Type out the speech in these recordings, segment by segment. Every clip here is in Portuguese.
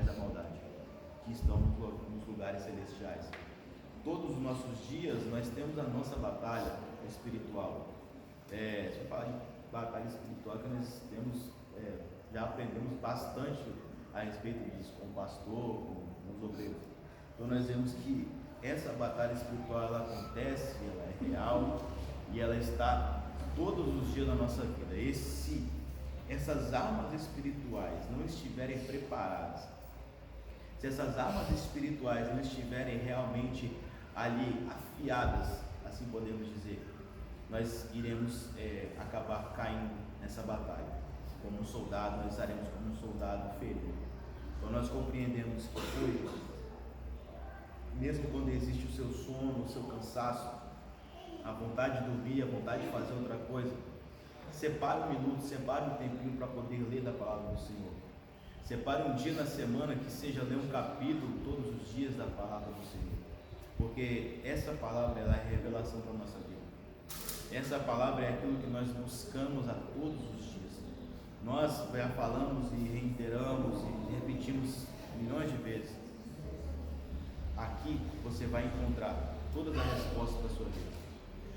da maldade, que estão nos lugares celestiais. Todos os nossos dias nós temos a nossa batalha espiritual. Se eu falar em batalha espiritual, que nós temos, já aprendemos bastante a respeito disso com o pastor, com os obreiros. Então nós vemos que essa batalha espiritual ela acontece, ela é real e ela está todos os dias na nossa vida. Essas armas espirituais não estiverem preparadas, se essas armas espirituais não estiverem realmente ali afiadas, assim podemos dizer, nós iremos acabar caindo nessa batalha. Como um soldado, nós estaremos como um soldado ferido. Então nós compreendemos que mesmo quando existe o seu sono, o seu cansaço, a vontade de dormir, a vontade de fazer outra coisa, separe um minuto, separe um tempinho para poder ler da palavra do Senhor. Separe um dia na semana que seja ler um capítulo todos os dias da palavra do Senhor, porque essa palavra ela é revelação para a nossa vida. Essa palavra é aquilo que nós buscamos a todos os dias. Nós já falamos e reiteramos e repetimos milhões de vezes. Aqui você vai encontrar todas as respostas da sua vida.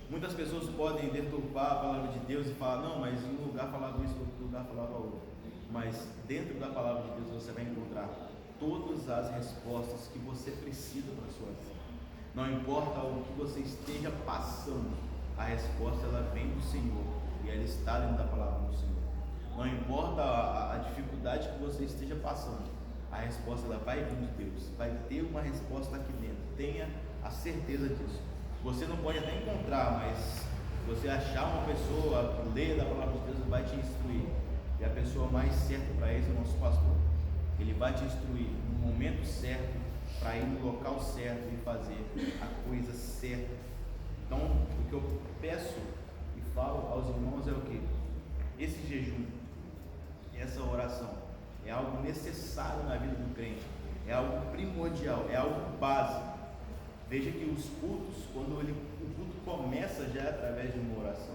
Muitas pessoas podem deturpar a palavra de Deus e falar, não, mas em um lugar falava isso, em outro lugar falava outro. Mas dentro da palavra de Deus você vai encontrar todas as respostas que você precisa para a sua vida. Não importa o que você esteja passando, a resposta ela vem do Senhor e ela está dentro da palavra do Senhor. Não importa a dificuldade que você esteja passando, a resposta ela vai vir de Deus, vai ter uma resposta aqui dentro, tenha a certeza disso. Você não pode até encontrar, mas se você achar uma pessoa que lê da palavra de Deus, vai te instruir. E a pessoa mais certa para isso é o nosso pastor. Ele vai te instruir no momento certo, para ir no local certo e fazer a coisa certa. Então, o que eu peço e falo aos irmãos é o que? Esse jejum, essa oração, é algo necessário na vida do crente, é algo primordial, é algo básico. Veja que os cultos, quando o culto começa já é através de uma oração.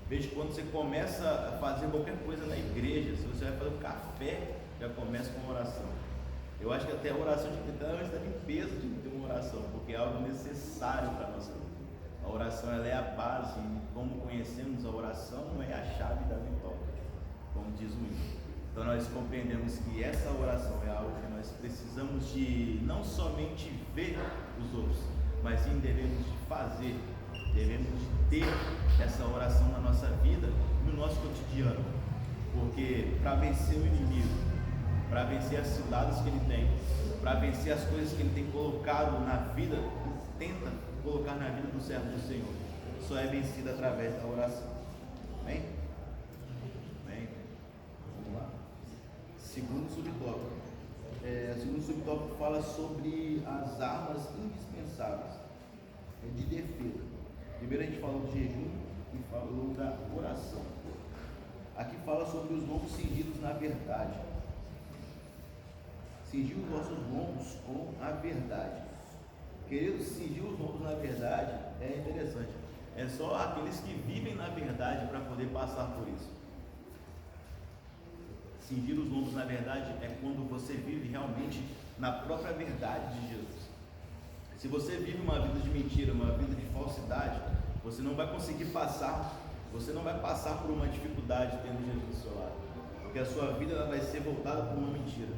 Veja que quando você começa a fazer qualquer coisa na igreja, se você vai fazer um café, já começa com uma oração. Eu acho que até a oração tinha que ter antes da limpeza de ter uma oração, porque é algo necessário para a nossa vida. A oração ela é a base, e como conhecemos a oração, não é a chave da vitória, como diz o hino. Então nós compreendemos que essa oração é algo que nós precisamos de não somente ver os outros, mas sim devemos de fazer, devemos de ter essa oração na nossa vida, no nosso cotidiano, porque para vencer o inimigo, para vencer as ciladas que ele tem, para vencer as coisas que ele tem colocado na vida, tenta colocar na vida do servo do Senhor, só é vencido através da oração. Amém? Amém? Vamos lá. Segundo subtópico. Segundo subtópico fala sobre as armas indispensáveis de defesa. Primeiro a gente falou do jejum e falou da oração. Aqui fala sobre os lombos cingidos na verdade. Cingir os nossos lombos com a verdade. Queridos, cingir os lombos na verdade é interessante. É só aqueles que vivem na verdade para poder passar por isso. Cingir os lombos na verdade é quando você vive realmente na própria verdade de Jesus. Se você vive uma vida de mentira, uma vida de falsidade, você não vai conseguir passar, você não vai passar por uma dificuldade tendo Jesus do seu lado, porque a sua vida ela vai ser voltada por uma mentira.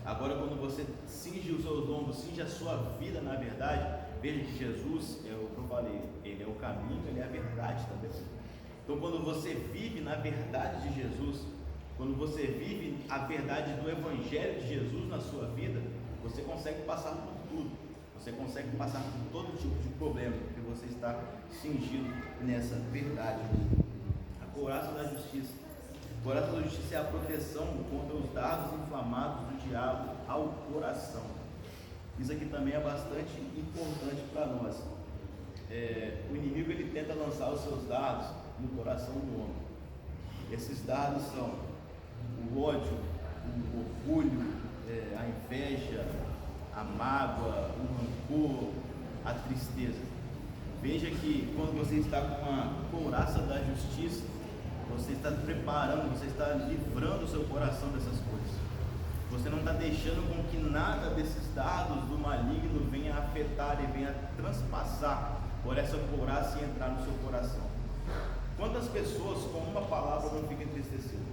Agora, quando você cinge os seus lombos, cinge a sua vida na verdade, veja que Jesus, é o que eu falei, ele é o caminho, ele é a verdade também. Então, quando você vive na verdade de Jesus, quando você vive a verdade do Evangelho de Jesus na sua vida, você consegue passar por tudo, você consegue passar por todo tipo de problema, porque você está cingido nessa verdade. A couraça da justiça. A couraça da justiça é a proteção contra os dardos inflamados do diabo ao coração. Isso aqui também é bastante importante para nós. O inimigo ele tenta lançar os seus dardos no coração do homem. Esses dardos são o ódio, o orgulho, a inveja, a mágoa, o rancor, a tristeza. Veja que quando você está com a couraça da justiça, você está preparando, você está livrando o seu coração dessas coisas. Você não está deixando com que nada desses dados do maligno venha afetar e venha transpassar por essa couraça e entrar no seu coração. Quantas pessoas com uma palavra não ficam entristecidas?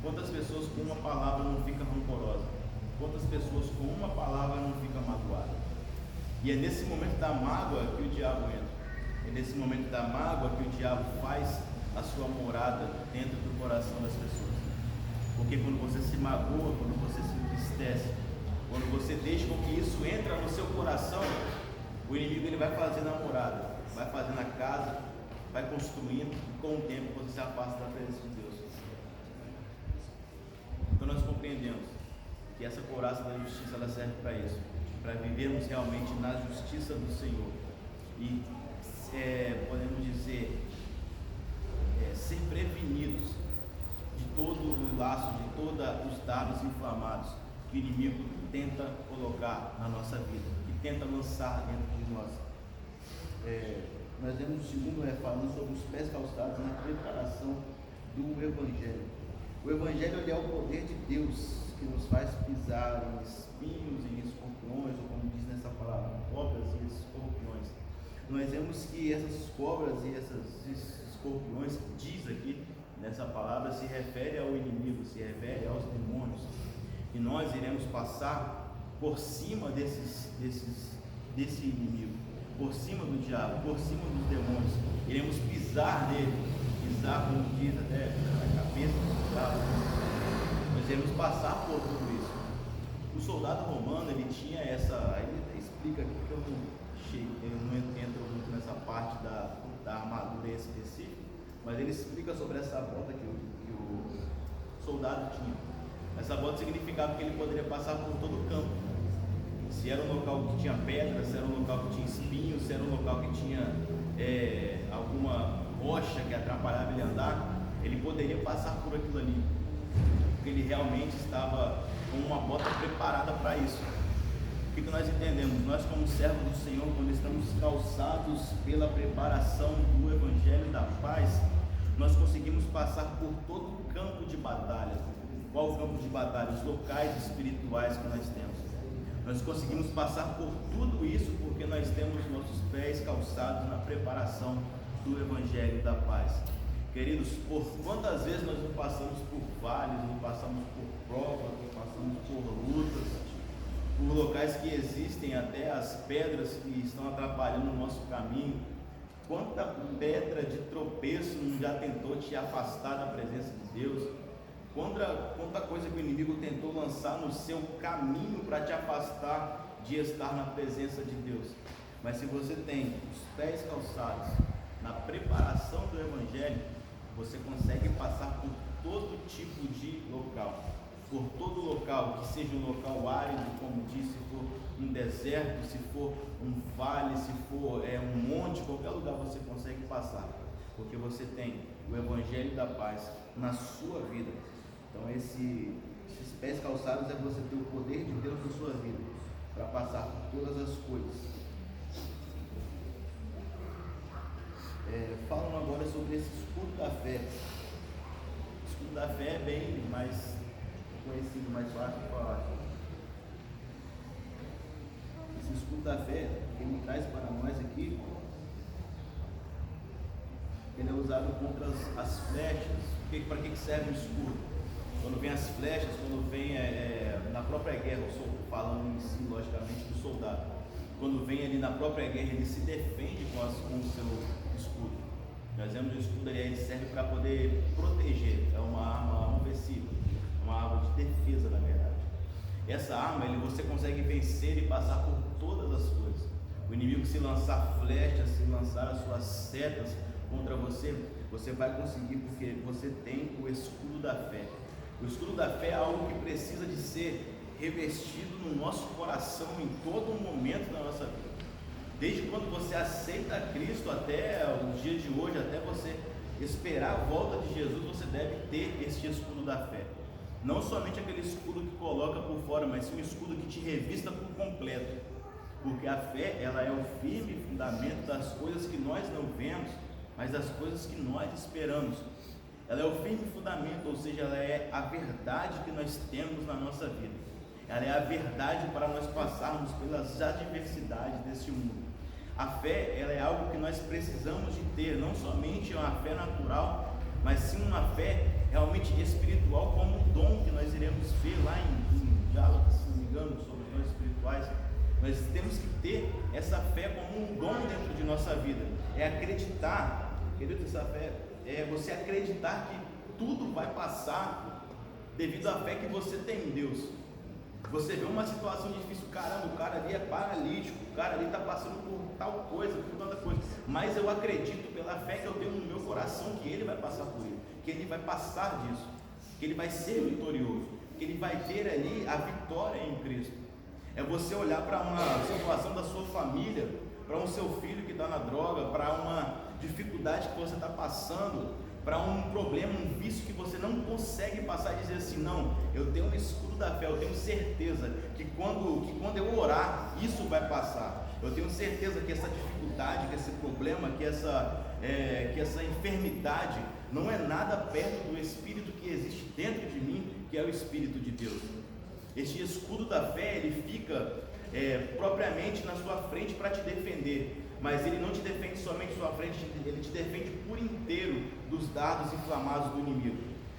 Quantas pessoas com uma palavra não ficam rancorosas? Quantas pessoas com uma palavra não ficam magoadas? E é nesse momento da mágoa que o diabo entra. É nesse momento da mágoa que o diabo faz a sua morada dentro do coração das pessoas. Porque quando você se magoa, quando você se entristece, quando você deixa com que isso entra no seu coração, o inimigo ele vai fazendo a morada, vai fazendo a casa, vai construindo, e com o tempo você se afasta da presença de Deus. Então nós compreendemos que essa couraça da justiça ela serve para isso, para vivermos realmente na justiça do Senhor e podemos dizer ser prevenidos de todo o laço, de todos os dardos inflamados que o inimigo tenta colocar na nossa vida, que tenta lançar dentro de nós. Nós vemos o segundo falando sobre os pés calçados na preparação do Evangelho. O Evangelho ele é o poder de Deus que nos faz pisar em espinhos, em escorpiões, ou como diz nessa palavra, cobras e escorpiões. Nós vemos que essas cobras e esses escorpiões, diz aqui nessa palavra, se refere ao inimigo, se refere aos demônios. E nós iremos passar por cima desse inimigo, por cima do diabo, por cima dos demônios. Iremos pisar nele, pisar, como diz até a cabeça do diabo. Nós iremos passar por tudo isso. O soldado romano, ele tinha essa, ele explica aqui que eu não entro muito nessa parte da armadura específica, mas ele explica sobre essa bota que o soldado tinha. Essa bota significava que ele poderia passar por todo o campo. Se era um local que tinha pedra, se era um local que tinha espinhos, se era um local que tinha alguma rocha que atrapalhava ele andar, ele poderia passar por aquilo ali, porque ele realmente estava com uma bota preparada para isso. O que nós entendemos? Nós, como servos do Senhor, quando estamos calçados pela preparação do Evangelho da Paz, nós conseguimos passar por todo o campo de batalha. Qual o campo de batalha? Os locais espirituais que nós temos. Nós conseguimos passar por tudo isso porque nós temos nossos pés calçados na preparação do Evangelho da Paz. Queridos, por quantas vezes nós não passamos por vales, não passamos por provas, não passamos por lutas, por locais que existem até as pedras que estão atrapalhando o nosso caminho. Quanta pedra de tropeço não já tentou te afastar da presença de Deus? Quanta coisa que o inimigo tentou lançar no seu caminho para te afastar de estar na presença de Deus. Mas se você tem os pés calçados na preparação do Evangelho, você consegue passar por todo tipo de local. Por todo local, que seja um local árido, como disse, se for um deserto, se for um vale, se for um monte, qualquer lugar você consegue passar, porque você tem o Evangelho da Paz na sua vida. Então esses pés calçados é você ter o poder de Deus na sua vida, para passar por todas as coisas. Falam agora sobre esse escudo da fé. O escudo da fé é bem mais conhecido, mais fácil de falar. Esse escudo da fé, ele traz para nós aqui, ele é usado contra as flechas. Para que serve o escudo? Quando vem as flechas, quando vem na própria guerra, falando em si, logicamente, do soldado, quando vem ali na própria guerra, ele se defende com o seu escudo. Nós vemos o escudo ali, ele serve para poder proteger, é uma arma ofensiva, uma arma de defesa, na verdade. Essa arma, você consegue vencer e passar por todas as coisas. O inimigo, se lançar flechas, se lançar as suas setas contra você, você vai conseguir, porque você tem o escudo da fé. O escudo da fé é algo que precisa de ser revestido no nosso coração em todo momento da nossa vida. Desde quando você aceita Cristo até o dia de hoje, até você esperar a volta de Jesus, você deve ter este escudo da fé. Não somente aquele escudo que coloca por fora, mas sim um escudo que te revista por completo. Porque a fé, ela é o firme fundamento das coisas que nós não vemos, mas das coisas que nós esperamos. ela é o firme fundamento, ou seja, ela é a verdade que nós temos na nossa vida. Ela é a verdade para nós passarmos pelas adversidades deste mundo. A fé, ela é algo que nós precisamos de ter, não somente uma fé natural, mas sim uma fé realmente espiritual, como um dom que nós iremos ver lá em Gálatas, se não me engano, sobre os dons espirituais. Nós temos que ter essa fé como um dom dentro de nossa vida. É acreditar, querido, essa fé é você acreditar que tudo vai passar devido à fé que você tem em Deus. Você vê uma situação difícil, caramba, o cara ali é paralítico, o cara ali está passando por tal coisa, por tanta coisa, mas eu acredito pela fé que eu tenho no meu coração que ele vai passar por isso, que ele vai passar disso, que ele vai ser vitorioso, que ele vai ter ali a vitória em Cristo. É você olhar para uma situação da sua família, para um seu filho que está na droga, para uma dificuldade que você está passando, para um problema, um vício que você não consegue passar e dizer assim, não, eu tenho um escudo da fé, eu tenho certeza que quando eu orar, isso vai passar. Eu tenho certeza que essa dificuldade, que esse problema, que essa enfermidade não é nada perto do Espírito que existe dentro de mim, que é o Espírito de Deus. Este escudo da fé, ele fica propriamente na sua frente para te defender, mas ele não te defende somente sua frente, ele te defende por inteiro dos dardos inflamados do inimigo.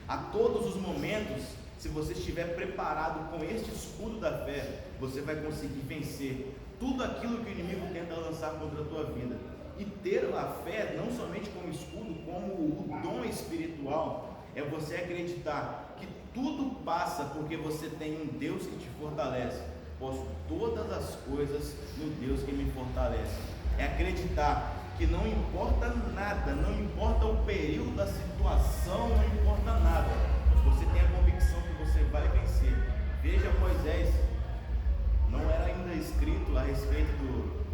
A todos os momentos, se você estiver preparado com este escudo da fé, você vai conseguir vencer tudo aquilo que o inimigo tenta lançar contra a tua vida. E ter a fé, não somente como escudo, como o dom espiritual, é você acreditar que tudo passa porque você tem um Deus que te fortalece. Posso todas as coisas no Deus que me fortalece. É acreditar que não importa nada, não importa o período da situação, não importa nada, você tem a convicção que você vai vencer. Veja Moisés, não era ainda escrito a respeito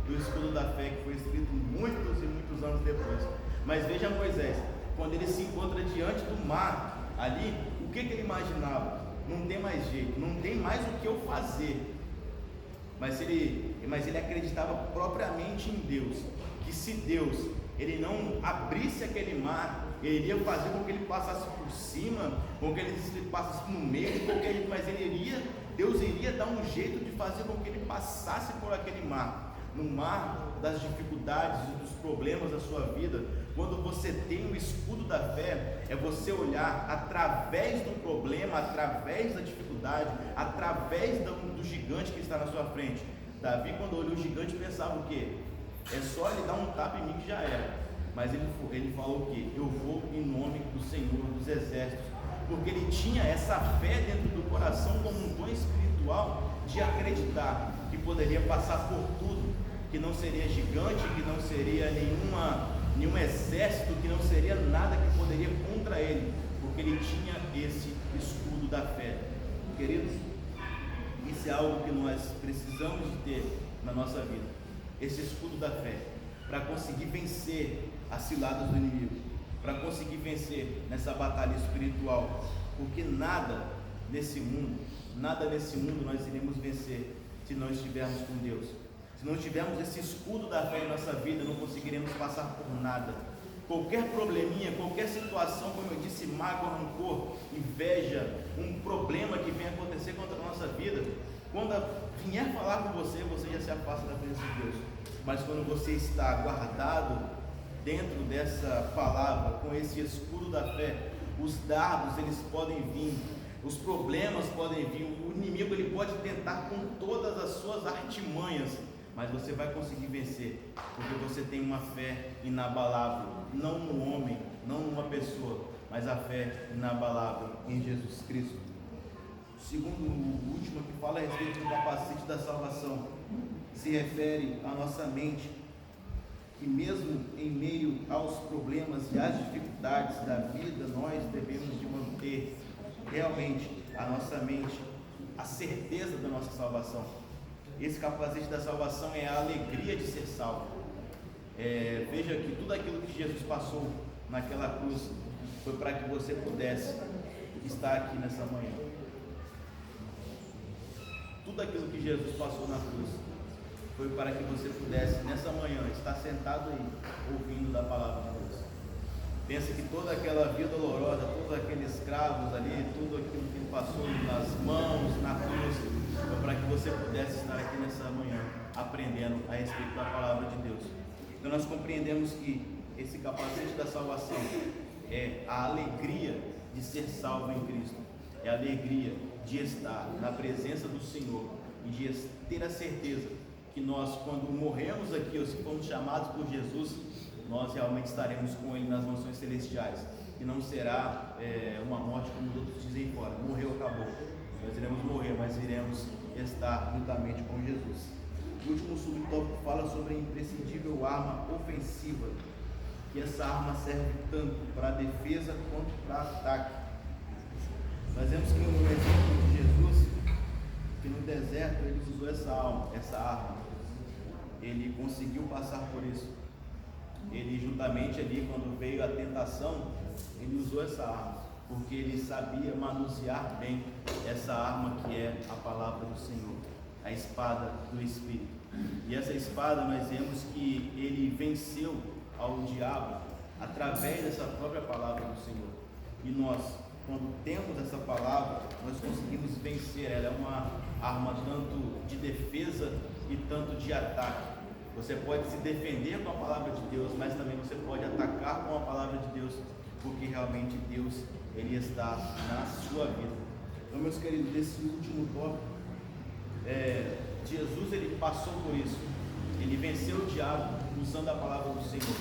do escudo da fé, que foi escrito muitos e muitos anos depois, mas veja Moisés, quando ele se encontra diante do mar, ali, o que ele imaginava? Não tem mais jeito, não tem mais o que eu fazer. Mas ele acreditava propriamente em Deus, que se Deus ele não abrisse aquele mar, ele iria fazer com que ele passasse por cima, com que ele passasse no meio, mas Deus iria dar um jeito de fazer com que ele passasse por aquele mar. No mar das dificuldades e dos problemas da sua vida, quando você tem o escudo da fé, é você olhar através do problema, através da dificuldade, através do gigante que está na sua frente. Davi, quando olhou o gigante, pensava o quê? É só ele dar um tapa em mim que já era. Mas ele falou o quê? Eu vou em nome do Senhor dos Exércitos, porque ele tinha essa fé dentro do coração como um dom espiritual de acreditar que poderia passar por tudo, que não seria gigante, que não seria nenhum exército, que não seria nada que poderia contra ele, porque ele tinha esse escudo da fé. Queridos, isso é algo que nós precisamos de ter na nossa vida, esse escudo da fé, para conseguir vencer as ciladas do inimigo, para conseguir vencer nessa batalha espiritual, porque nada nesse mundo nós iremos vencer se não estivermos com Deus. Se não tivermos esse escudo da fé em nossa vida, não conseguiremos passar por nada. Qualquer probleminha, qualquer situação, como eu disse, mágoa, rancor, inveja, um problema que venha acontecer contra a nossa vida, quando vier falar com você, você já se afasta da presença de Deus. Mas quando você está guardado dentro dessa palavra, com esse escudo da fé, os dardos eles podem vir, os problemas podem vir, o inimigo ele pode tentar com todas as suas artimanhas, mas você vai conseguir vencer, porque você tem uma fé inabalável, não no homem, não numa pessoa, mas a fé inabalável em Jesus Cristo. Segundo, o último que fala a respeito do capacete da salvação, se refere à nossa mente, que mesmo em meio aos problemas e às dificuldades da vida, nós devemos de manter realmente a nossa mente, a certeza da nossa salvação. Esse capacete da salvação é a alegria de ser salvo. Veja que tudo aquilo que Jesus passou naquela cruz foi para que você pudesse estar aqui nessa manhã. Tudo aquilo que Jesus passou na cruz foi para que você pudesse nessa manhã estar sentado aí ouvindo da palavra de Deus. Pensa que toda aquela vida dolorosa, todos aqueles cravos ali, tudo aquilo que ele passou nas mãos, na cruz, foi para que você pudesse estar aqui nessa manhã, aprendendo a respeito da palavra de Deus. Então nós compreendemos que esse capacete da salvação é a alegria de ser salvo em Cristo, é a alegria de estar na presença do Senhor e de ter a certeza que nós, quando morremos aqui, ou se formos chamados por Jesus, nós realmente estaremos com Ele nas mansões celestiais, e não será uma morte como os outros dizem fora, morreu, acabou. Nós iremos morrer, mas iremos estar juntamente com Jesus. O último subtópico fala sobre a imprescindível arma ofensiva, que essa arma serve tanto para a defesa quanto para ataque. Nós vemos que no exemplo de Jesus, que no deserto ele usou essa arma, ele conseguiu passar por isso. Ele juntamente ali, quando veio a tentação, ele usou essa arma, porque ele sabia manusear bem essa arma que é a palavra do Senhor, a espada do Espírito. E essa espada nós vemos que ele venceu ao diabo através dessa própria palavra do Senhor. E nós, quando temos essa palavra, nós conseguimos vencer. Ela é uma arma tanto de defesa e tanto de ataque. Você pode se defender com a palavra de Deus, mas também você pode atacar com a palavra de Deus, porque realmente Deus, Ele está na sua vida. Então, meus queridos, desse último tópico, Jesus, Ele passou por isso. Ele venceu o diabo usando a palavra do Senhor,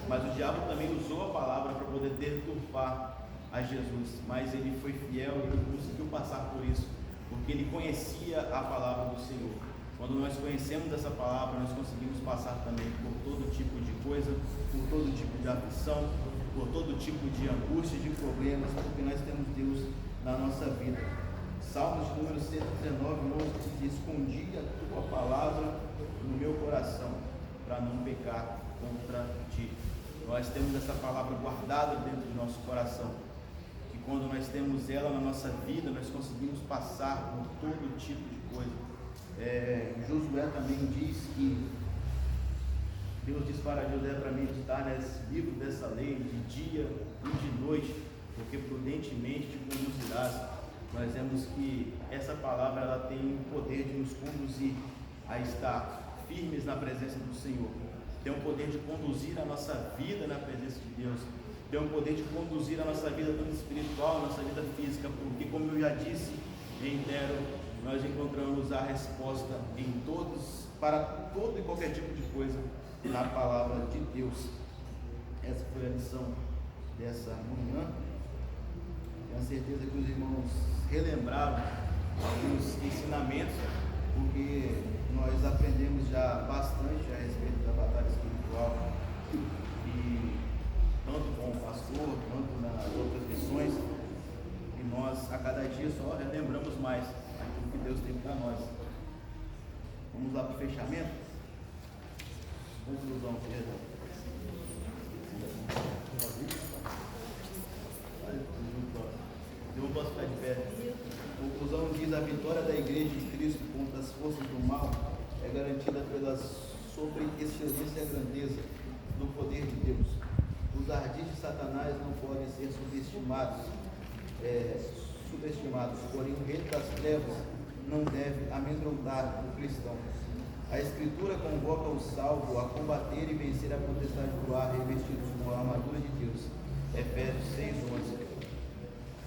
mas o diabo também usou a palavra para poder deturpar a Jesus, mas ele foi fiel e ele conseguiu passar por isso, porque ele conhecia a palavra do Senhor. Quando nós conhecemos essa palavra, nós conseguimos passar também por todo tipo de coisa, por todo tipo de aflição, por todo tipo de angústia, de problemas, porque nós temos Deus na nossa vida. Salmos de número 119, 11, diz: escondi a tua palavra no meu coração, para não pecar contra ti. Nós temos essa palavra guardada dentro do nosso coração, que quando nós temos ela na nossa vida, nós conseguimos passar por todo tipo de coisa. Josué também diz que Deus diz para Josué para meditar nesse livro dessa lei de dia e de noite, porque prudentemente te conduzirás. Nós vemos que essa palavra ela tem o poder de nos conduzir a estar firmes na presença do Senhor, tem o poder de conduzir a nossa vida na presença de Deus, tem o poder de conduzir a nossa vida tanto espiritual, a nossa vida física, porque, como eu já disse, reitero, nós encontramos a resposta para todo e qualquer tipo de coisa na palavra de Deus. Essa foi a lição dessa manhã. Tenho certeza que os irmãos relembraram alguns ensinamentos, porque nós aprendemos já bastante a respeito da batalha espiritual, e tanto com o pastor, quanto nas outras lições, e nós a cada dia só relembramos mais aquilo que Deus tem para nós. Vamos lá para o fechamento? Conclusão, perdão. Eu não posso ficar de pé. A conclusão diz: a vitória da igreja de Cristo contra as forças do mal é garantida pela sobre-excelência e grandeza do poder de Deus. Os ardis de Satanás não podem ser subestimados, porém o reino das trevas não deve amedrontar o cristão. A Escritura convoca o salvo a combater e vencer a potestade do ar, revestidos com a armadura de Deus. Efésios 6:11.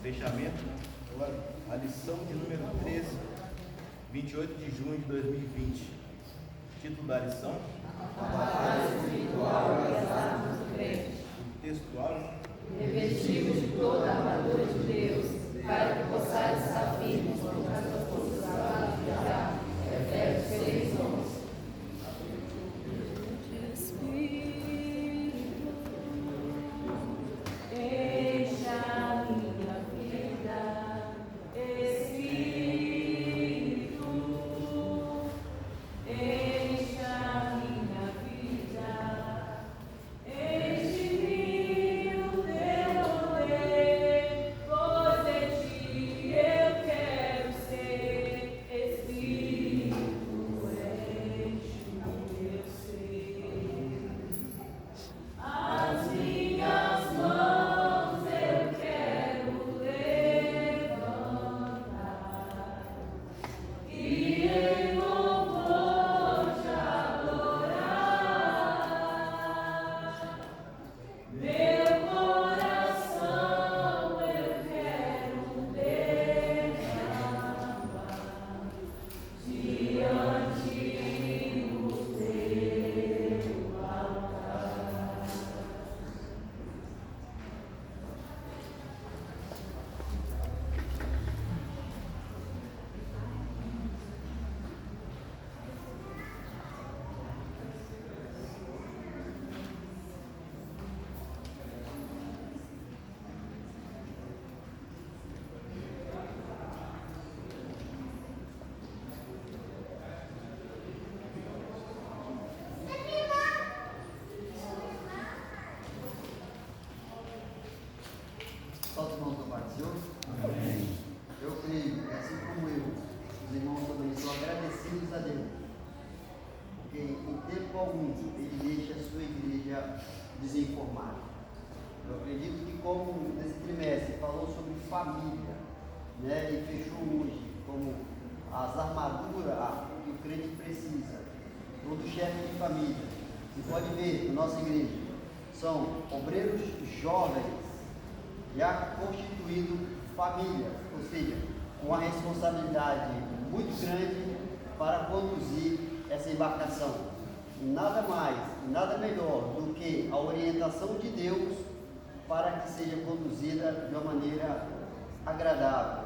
Fechamento. Agora, a lição de número 13, 28 de junho de 2020. Título da lição: a batalha espiritual e as armas do crente. Textual: revestivos de toda a armadura de Deus, para que possais estar firmes contra as forças armadas do diabo. Efésios 6:11. Quero algum ele deixa a sua igreja desinformada. Eu acredito que, como nesse trimestre falou sobre família, né, e fechou hoje como as armaduras que o crente precisa, todo chefe de família, você pode ver na nossa igreja, são obreiros jovens, já constituído família, ou seja, com uma responsabilidade muito grande para conduzir essa embarcação. Nada mais, nada melhor do que a orientação de Deus para que seja conduzida de uma maneira agradável.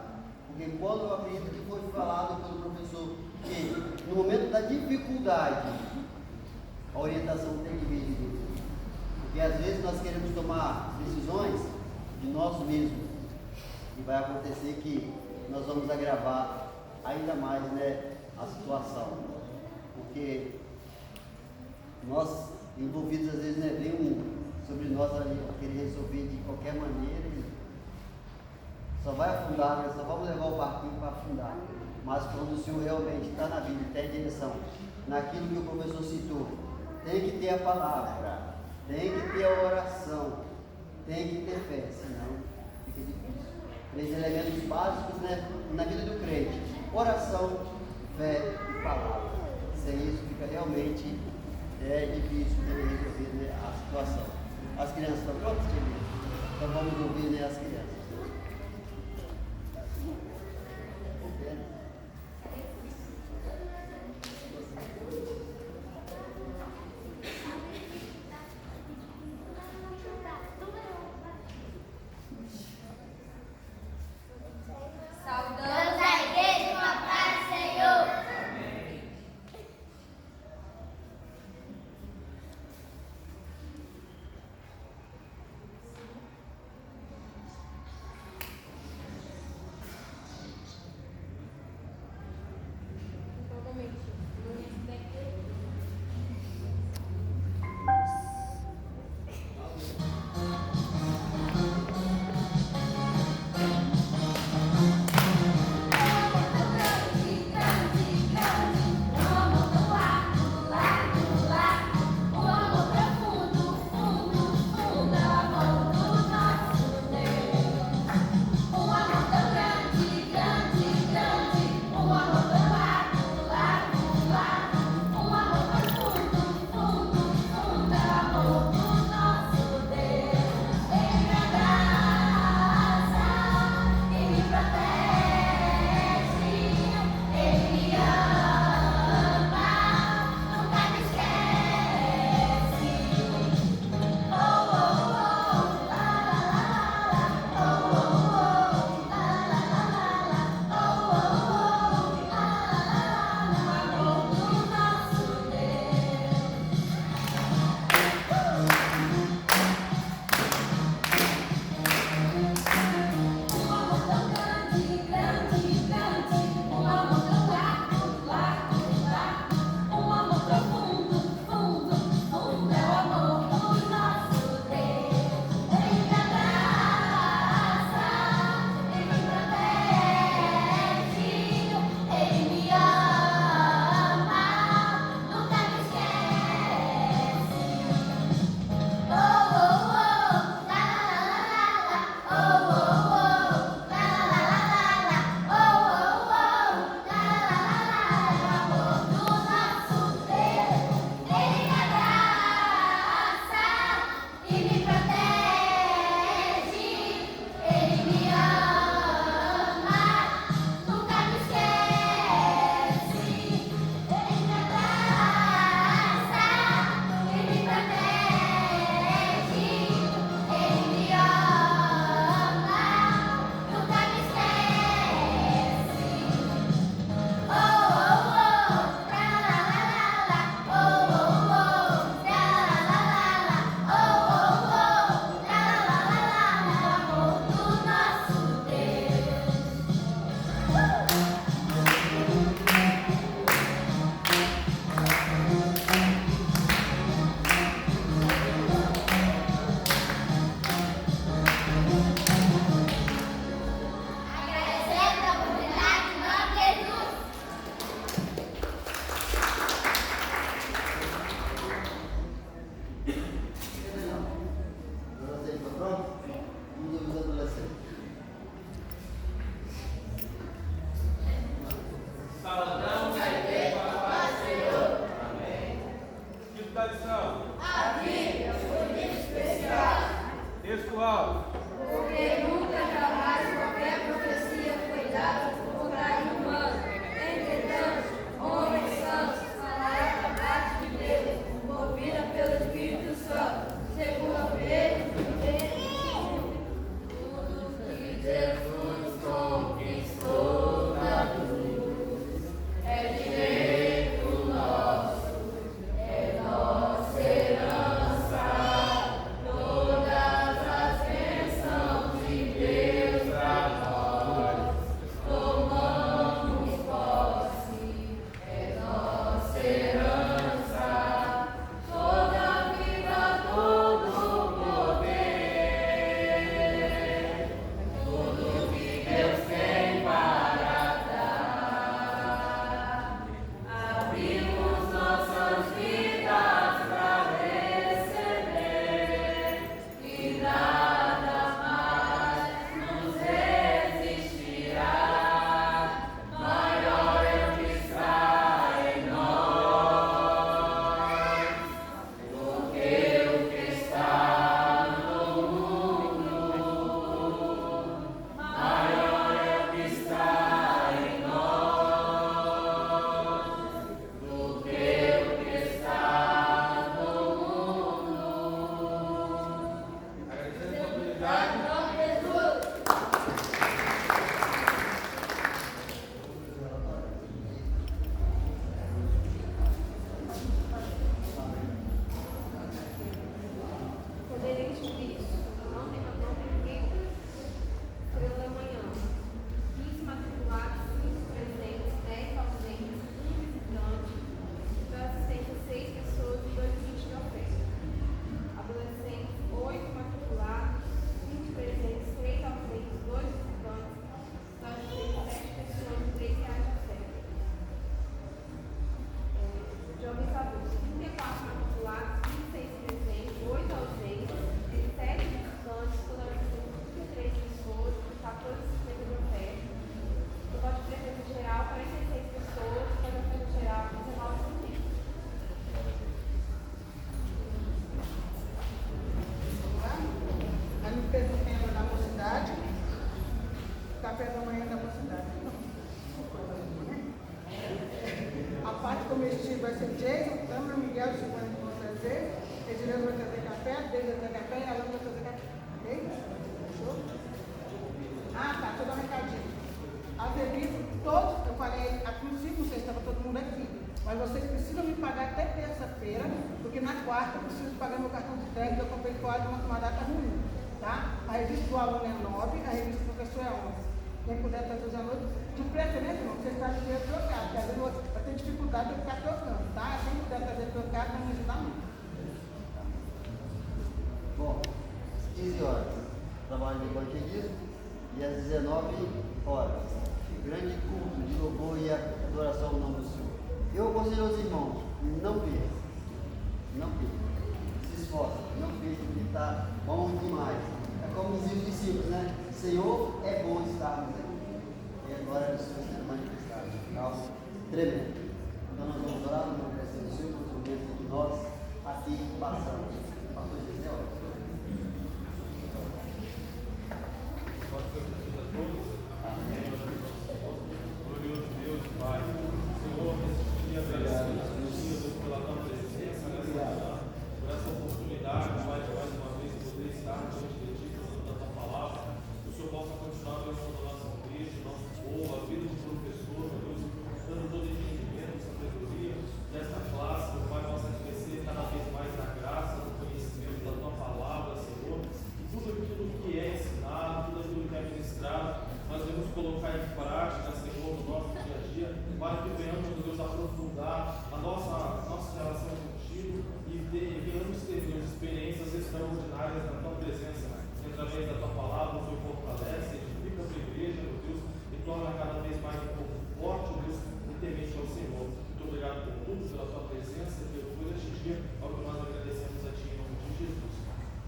Porque quando eu acredito que foi falado pelo professor que no momento da dificuldade a orientação tem que vir de Deus. Porque às vezes nós queremos tomar decisões de nós mesmos e vai acontecer que nós vamos agravar ainda mais, né, a situação. Porque nós envolvidos às vezes, né, vem sobre nós ali querer resolver de qualquer maneira e só vai afundar, né? Só vamos levar o barquinho para afundar. Mas quando o Senhor realmente está na vida, tem direção, naquilo que o professor citou, tem que ter a palavra, tem que ter a oração, tem que ter fé, senão fica difícil. 3 elementos básicos, né, na vida do crente: oração, fé e palavra. Sem isso fica realmente difícil de resolver, né, a situação. As crianças estão prontas, queridos? Então vamos ouvir, né, as crianças. Saudamos a igreja com a paz do Senhor. comestível vai ser Jason, Câmara, Miguel, Giovanni que vão trazer, Edilene vai trazer café, Deus vai trazer café e Alan vai trazer café. Ok? Fechou? Ah, tá, deixa eu dar um recadinho. As revistas, todos, eu falei, a princípio, não sei se estava todo mundo aqui, mas vocês precisam me pagar até terça-feira, porque na quarta eu preciso pagar meu cartão de crédito, eu comprei fora de uma data ruim, tá? A revista do aluno é 9, a revista do professor é 11. Quem puder trazer hoje à noite, de preferência, irmão, você está de dinheiro trocado, porque às vezes vai ter dificuldade de ficar trocando, tá? Quem puder trazer trocado, vai me ajudar muito. Bom, 15 horas, trabalho de evangelismo, e às 19 horas, grande culto de louvor e adoração ao nome do Senhor. Eu aconselho aos irmãos, não percam, não percam, se esforcem, não percam, porque está bom demais. É como diziam os discípulos, né? Senhor, é bom estarmos aqui. E agora o Senhor sendo manifestado. Algo tremendo. Então nós vamos orar, vamos agradecer o Senhor por tudo que nós aqui passamos. Pastor Gisele, ó. Glorioso Deus, Pai, Senhor, nesse dia agradecido pela tua presença, por essa oportunidade, Pai, de mais uma vez poder estar diante de ti, falando da tua palavra, que o Senhor possa continuar abençoando a nossa igreja, nosso povo, a vida do professor, Deus, dando todo entendimento, sabedoria desta classe, que o Pai possa crescer cada vez mais na graça, no conhecimento da tua palavra, Senhor, e tudo aquilo que é ensinado, tudo aquilo que é ministrado, nós devemos colocar em prática, Senhor, no nosso dia a dia, para que venhamos, Deus, aprofundar a nossa relação contigo e venhamos ter, Deus, experiências extraordinárias na tua presença, através da tua palavra, o Senhor fortalece, edifica a tua igreja, meu Deus, e torna cada vez mais um pouco forte, Deus, e temente ao Senhor. Muito obrigado por tudo, pela tua presença, por este dia, ao que nós agradecemos a ti em nome de Jesus.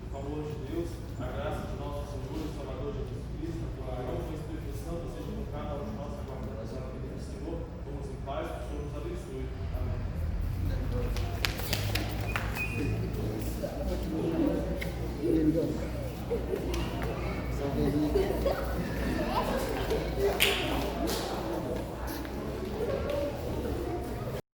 Por favor de Deus, a graça de nosso Senhor e Salvador Jesus Cristo, a comunhão com o Espírito Santo, seja com cada um de nós, aguardando a sua vida do Senhor. Vamos em paz, que o Senhor nos abençoe. Amém. Salve.